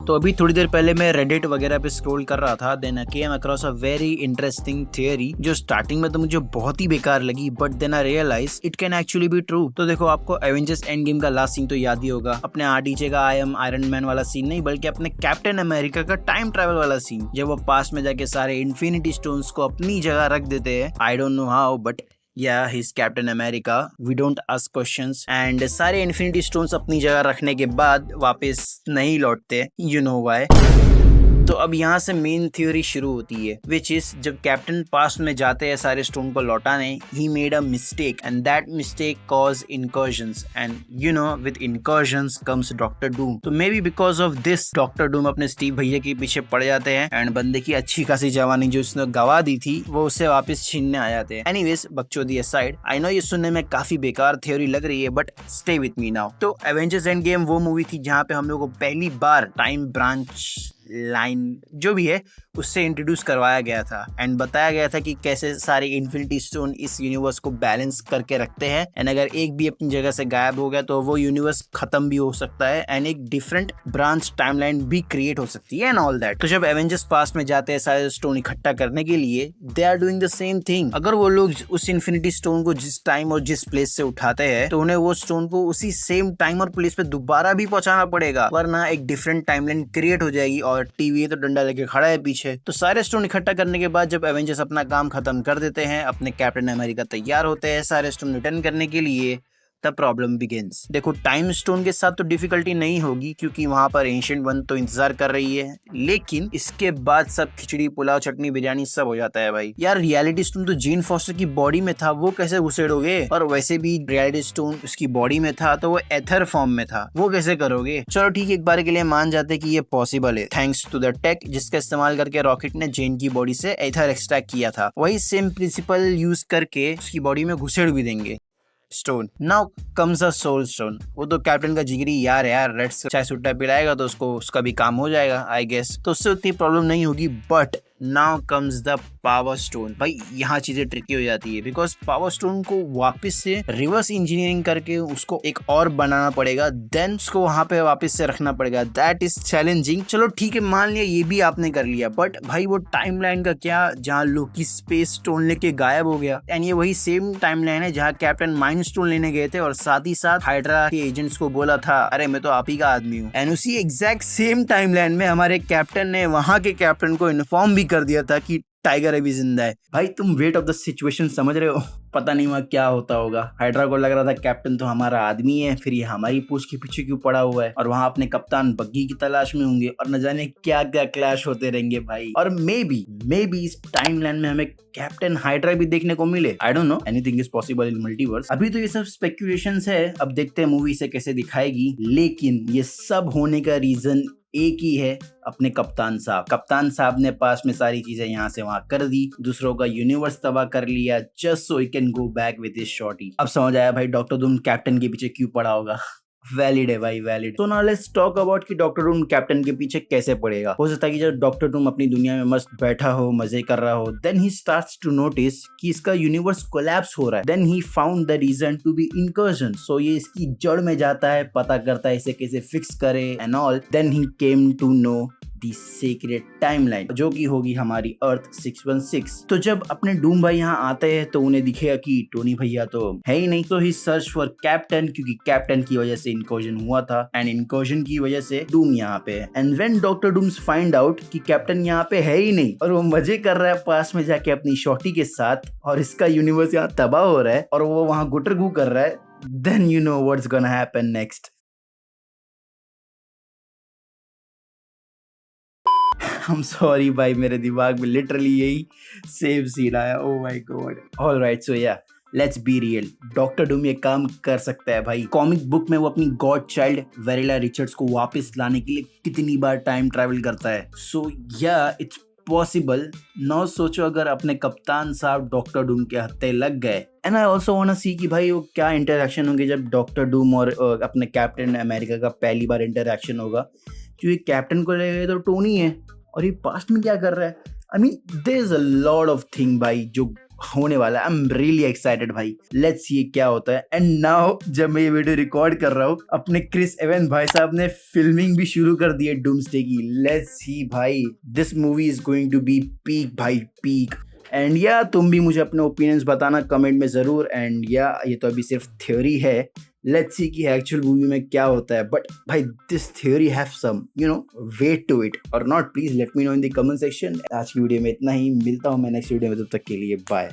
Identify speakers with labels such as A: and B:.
A: तो अभी थोड़ी देर पहले मैं रेडिट वगैरह पे स्क्रॉल कर रहा था, then I came across a very interesting theory जो स्टार्टिंग में तो मुझे बहुत ही बेकार लगी, but then I realize it can actually be true. तो देखो, आपको एवेंजर्स एंड गेम का लास्ट सीन तो याद ही होगा, अपने आरडीजे का आई एम आयरन मैन वाला सीन नहीं, बल्कि अपने कैप्टन अमेरिका का टाइम ट्रैवल वाला सीन, जब वो पास में जाके सारे इन्फिनिटी स्टोन्स को अपनी जगह रख देते हैं। I don't know how, but yeah his Captain America, we don't ask questions. And सारे इन्फिनिटी स्टोन्स अपनी जगह रखने के बाद वापस नहीं लौटते, यू नो व्हाई। तो अब यहाँ से मेन थ्योरी शुरू होती है, विच इज जब कैप्टन पास्ट में जाते हैं सारे स्टोन को लौटाने, he made a mistake and that mistake cause incursions, and you know with incursions comes Doctor Doom. तो maybe because of this Doctor Doom अपने स्टीव भैया के पीछे पड़ जाते हैं एंड बंदे की अच्छी खासी जवानी जो उसने गवा दी थी वो उससे वापस छीनने आ जाते हैं। एनीवेज, बकचोदी असाइड, आई नो ये सुनने में काफी बेकार थ्योरी लग रही है, but stay with me now. तो एवेंजर्स एंड गेम वो मूवी थी जहाँ पे हम लोग को पहली बार टाइम ब्रांच लाइन जो भी है उससे इंट्रोड्यूस करवाया गया था एंड बताया गया था कि कैसे सारे इन्फिनिटी स्टोन इस यूनिवर्स को बैलेंस करके रखते हैं, एंड अगर एक भी अपनी जगह से गायब हो गया तो वो यूनिवर्स खत्म भी हो सकता है एंड एक डिफरेंट ब्रांच टाइमलाइन भी क्रिएट हो सकती है एंड ऑल दैट। तो जब एवेंजर्स पास्ट में जाते हैं सारे स्टोन इकट्ठा करने के लिए, they are doing the same thing. अगर वो लोग उस इन्फिनिटी स्टोन को जिस टाइम और जिस प्लेस से उठाते हैं तो उन्हें वो स्टोन को उसी सेम टाइम और प्लेस पे दोबारा भी पहुंचाना पड़ेगा, वरना एक डिफरेंट टाइमलाइन क्रिएट हो जाएगी और टीवी तो डंडा लेके खड़ा है पीछे। तो सारे स्टोन इकट्ठा करने के बाद जब एवेंजर्स अपना काम खत्म कर देते हैं, अपने कैप्टन अमेरिका तैयार होते हैं सारे स्टोन रिटर्न करने के लिए, तब प्रॉब्लम बिगिंस। देखो, टाइम स्टोन के साथ तो डिफिकल्टी नहीं होगी क्योंकि वहां पर एंशिएंट वन तो इंतजार कर रही है, लेकिन इसके बाद सब खिचड़ी पुलाव चटनी बिरयानी सब हो जाता है भाई। यार, रियलिटी स्टोन तो जीन फॉस्टर की बॉडी में था, वो कैसे घुसेड़ोगे? और वैसे भी रियलिटी स्टोन उसकी बॉडी में था तो वो एथर फॉर्म में था, वो कैसे करोगे? चलो ठीक है, एक बार के लिए मान जाते कि ये पॉसिबल है थैंक्स टू द टेक जिसका इस्तेमाल करके रॉकेट ने जेन की बॉडी से एथर एक्सट्रैक्ट किया था। वही सेम प्रिंसिपल यूज करके उसकी बॉडी में घुसेड़ भी देंगे stone. Now comes a soul stone. वो तो कैप्टन का जिगरी यार रेड चाय सुट्टा पिलाएगा तो उसका भी काम हो जाएगा आई गेस, तो उससे उतनी प्रॉब्लम नहीं होगी। But now comes the power stone. भाई यहाँ चीजें ट्रिकी हो जाती है बिकॉज पावर स्टोन को वापस से रिवर्स इंजीनियरिंग करके उसको एक और बनाना पड़ेगा, देन उसको वहां पे वापस से रखना पड़ेगा। That is challenging. चलो ठीक है, मान लिया ये भी आपने कर लिया, बट भाई वो टाइमलाइन का क्या जहाँ लोकी स्पेस स्टोन लेके गायब हो गया, एंड ये वही सेम टाइमलाइन है जहाँ कैप्टन माइंड स्टोन लेने गए थे और साथ ही साथ हाइड्रा के एजेंट्स को बोला था अरे मैं तो आप ही का आदमी हूँ, एंड उसी एग्जैक्ट सेम टाइमलाइन में हमारे कैप्टन ने वहां के कैप्टन को इन्फॉर्म भी कर दिया था कि टाइगर अभी जिंदा है। भाई तुम वेट ऑफ द सिचुएशन समझ रहे हो? पता नहीं वहां क्या होता होगा। हाइड्रा को लग रहा था कैप्टन तो हमारा आदमी है, फिर ये हमारी पूछ के पीछे क्यों पड़ा हुआ है, और वहां अपने कप्तान बग्गी की तलाश में होंगे और न जाने क्या क्या क्लैश होते रहेंगे भाई। और मे बी इस टाइमलाइन में हमें कैप्टन हाइड्रा भी देखने को मिले। आई don't no, anything is possible in multiverse. अभी तो ये सब स्पेक्यूलेशंस है, अब देखते हैं मूवी से कैसे दिखाएगी, लेकिन ये सब होने का रीजन एक ही है, अपने कप्तान साहब। कप्तान साहब ने पास में सारी चीजें यहाँ से वहां कर दी, दूसरों का यूनिवर्स तबाह कर लिया just so he can go back with his shorty. अब समझ आया भाई डॉक्टर डूम कैप्टन के पीछे क्यों पड़ा होगा। वैलिड है भाई, वैलिड। तो नाउ लेट्स टॉक अबाउट कि डॉक्टर डूम कैप्टन के पीछे कैसे पड़ेगा। हो सकता है कि जब डॉक्टर डूम अपनी दुनिया में मस्त बैठा हो, मजे कर रहा हो, then he starts to notice कि इसका यूनिवर्स कोलैप्स हो रहा है। Then he found the reason to be incursion. So ये इसकी जड़ में जाता है, पता करता है इसे कैसे फिक्स करे and all. Then he came to know the secret timeline जो कि होगी हमारी अर्थ 616। तो जब अपने डूम भाई यहाँ आते हैं तो उन्हें दिखेगा कि टोनी भैया तो है ही नहीं, तो ही सर्च फॉर कैप्टन, क्योंकि कैप्टन की वजह से इनकर्जन हुआ था एंड इनकर्जन की वजह से डूम यहाँ पे है। And when Doctor Doom's find out कि कैप्टन यहाँ पे है ही नहीं और वो मजे कर रहा है पास में जाके अपनी शॉटी के साथ और इसका यूनिवर्स यहाँ तबाह हो रहा है और वो वहां गुटरगू कर रहा है, then you know what's gonna happen next. I'm sorry भाई, मेरे दिमाग में लिटरली यही सेम सीन आया। Oh my God. ऑलराइट, सो या let's be real, doctor Doom ये काम कर सकता है भाई। कॉमिक बुक में वो अपनी गॉड चाइल्ड वेरिला रिचर्ड्स को वापस लाने के लिए कितनी बार टाइम ट्रैवल करता है। सो या इट्स पॉसिबल। नाउ सोचो अगर अपने कप्तान साहब डॉक्टर डूम के हत्थे लग गए, and I also want to see कि भाई वो क्या इंटरेक्शन होंगे जब डॉक्टर डूम और अपने कैप्टन अमेरिका का पहली बार इंटरेक्शन होगा, क्योंकि कैप्टन को लगे तो टोनी है और ये पास्ट में क्या कर रहा है। I mean there is a lot of thing भाई जो होने वाला है। आई एम रियली एक्साइटेड भाई, लेट्स सी क्या होता है। एंड नाउ जब मैं ये वीडियो रिकॉर्ड कर रहा हूँ, अपने क्रिस एवंस भाई साहब ने फिल्मिंग भी शुरू कर दी है डूम्सडे की। लेट्स सी भाई, this movie is going to be peak भाई, पीक। एंड या तुम भी मुझे अपने ओपिनियंस बताना कमेंट में जरूर। एंड या ये तो अभी सिर्फ थ्योरी है, लेट्स सी कि एक्चुअल मूवी में क्या होता है। बट भाई this theory have some weight to it और not, please let me know in the comment section. आज की वीडियो में इतना ही, मिलता हूँ मैं नेक्स्ट वीडियो में, तब तक के लिए बाय।